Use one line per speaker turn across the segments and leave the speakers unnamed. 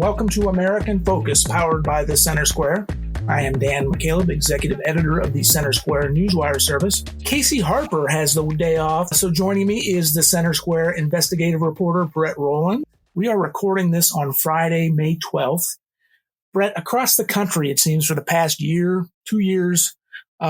Welcome to American Focus, powered by the Center Square. I am Dan McCaleb, executive editor of the Center Square Newswire service. Casey Harper has the day off, so joining me is the Center Square investigative reporter, Brett Rowland. We are recording this on Friday, May 12th. Brett, across the country, it seems for the past year, 2 years,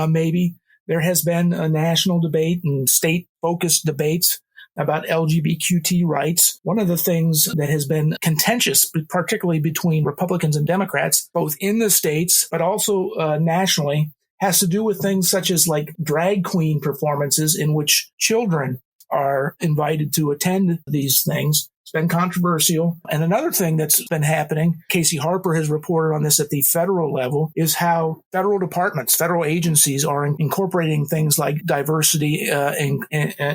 maybe, there has been a national debate and state-focused debates about LGBTQ rights. One of the things that has been contentious, particularly between Republicans and Democrats, both in the states, but also nationally, has to do with things such as like drag queen performances in which children are invited to attend these things. It's been controversial. And another thing that's been happening, Casey Harper has reported on this at the federal level, is how federal departments, federal agencies are incorporating things like diversity and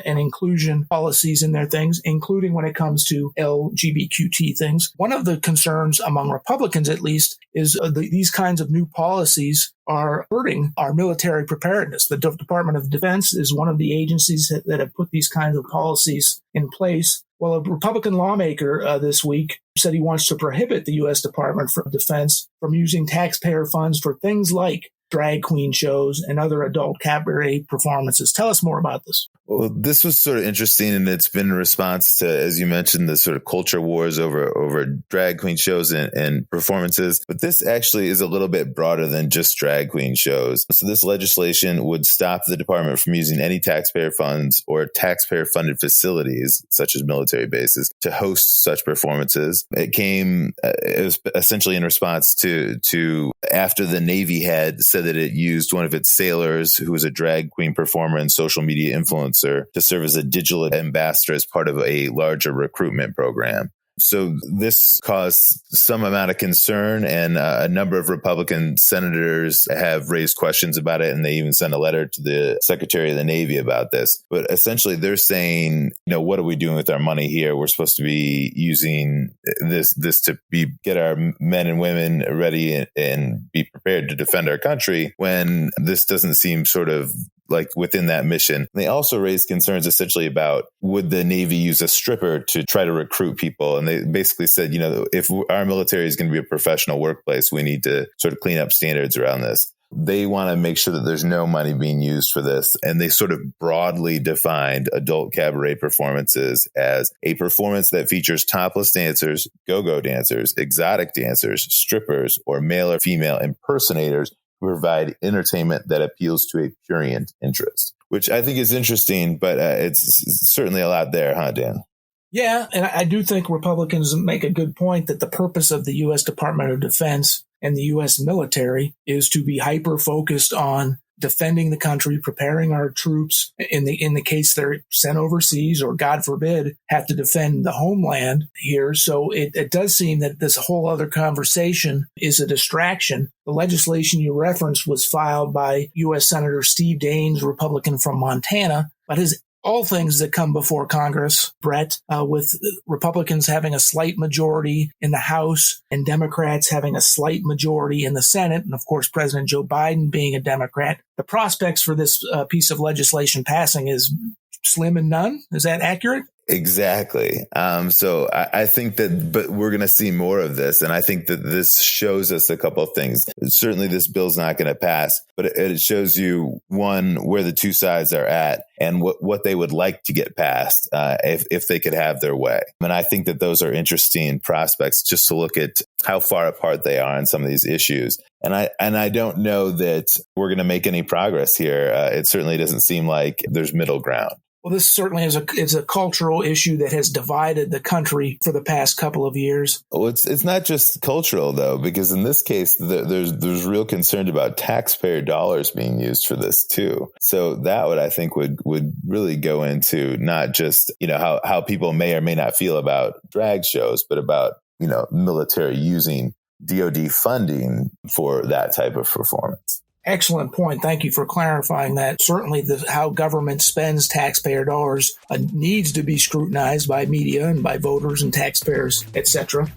inclusion policies in their things, including when it comes to LGBTQ things. One of the concerns among Republicans, at least, is these kinds of new policies are hurting our military preparedness. The Department of Defense is one of the agencies that have put these kinds of policies in place. Well, a Republican lawmaker this week said he wants to prohibit the U.S. Department of Defense from using taxpayer funds for things like drag queen shows and other adult cabaret performances. Tell us more about this.
Well, this was sort of interesting, and it's been in response to, as you mentioned, the sort of culture wars over drag queen shows and performances. But this actually is a little bit broader than just drag queen shows. So this legislation would stop the department from using any taxpayer funds or taxpayer-funded facilities, such as military bases, to host such performances. It was essentially in response to after the Navy had said that it used one of its sailors, who was a drag queen performer and social media influencer, to serve as a digital ambassador as part of a larger recruitment program. So this caused some amount of concern, and a number of Republican senators have raised questions about it, and they even sent a letter to the Secretary of the Navy about this. But essentially, they're saying, what are we doing with our money here? We're supposed to be using this to get our men and women ready and be prepared to defend our country, when this doesn't seem sort of like within that mission. They also raised concerns essentially about, would the Navy use a stripper to try to recruit people? And they basically said, if our military is going to be a professional workplace, we need to sort of clean up standards around this. They want to make sure that there's no money being used for this. And they sort of broadly defined adult cabaret performances as a performance that features topless dancers, go-go dancers, exotic dancers, strippers, or male or female impersonators who provide entertainment that appeals to a prurient interest, which I think is interesting, but it's certainly a lot there, huh, Dan?
Yeah, and I do think Republicans make a good point that the purpose of the U.S. Department of Defense and the U.S. military is to be hyper-focused on defending the country, preparing our troops in the case they're sent overseas or, God forbid, have to defend the homeland here. So it does seem that this whole other conversation is a distraction. The legislation you referenced was filed by U.S. Senator Steve Daines, Republican from Montana, but all things that come before Congress, Brett, with Republicans having a slight majority in the House and Democrats having a slight majority in the Senate, and of course President Joe Biden being a Democrat, the prospects for this piece of legislation passing is slim and none. Is that accurate?
Exactly. So I think but we're going to see more of this. And I think that this shows us a couple of things. Certainly this bill's not going to pass, but it shows you, one, where the two sides are at and what they would like to get passed if they could have their way. And I think that those are interesting prospects, just to look at how far apart they are on some of these issues. And I don't know that we're going to make any progress here. It certainly doesn't seem like there's middle ground.
Well, this certainly is a cultural issue that has divided the country for the past couple of years.
Well, it's not just cultural, though, because in this case, there's real concern about taxpayer dollars being used for this, too. So that I think would really go into not just, how people may or may not feel about drag shows, but about, military using DoD funding for that type of performance.
Excellent point. Thank you for clarifying that. Certainly how government spends taxpayer dollars needs to be scrutinized by media and by voters and taxpayers, etc.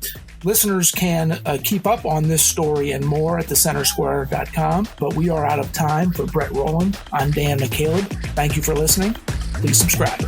Listeners can keep up on this story and more at thecentersquare.com, but we are out of time. For Brett Rowland, I'm Dan McCaleb. Thank you for listening. Please subscribe.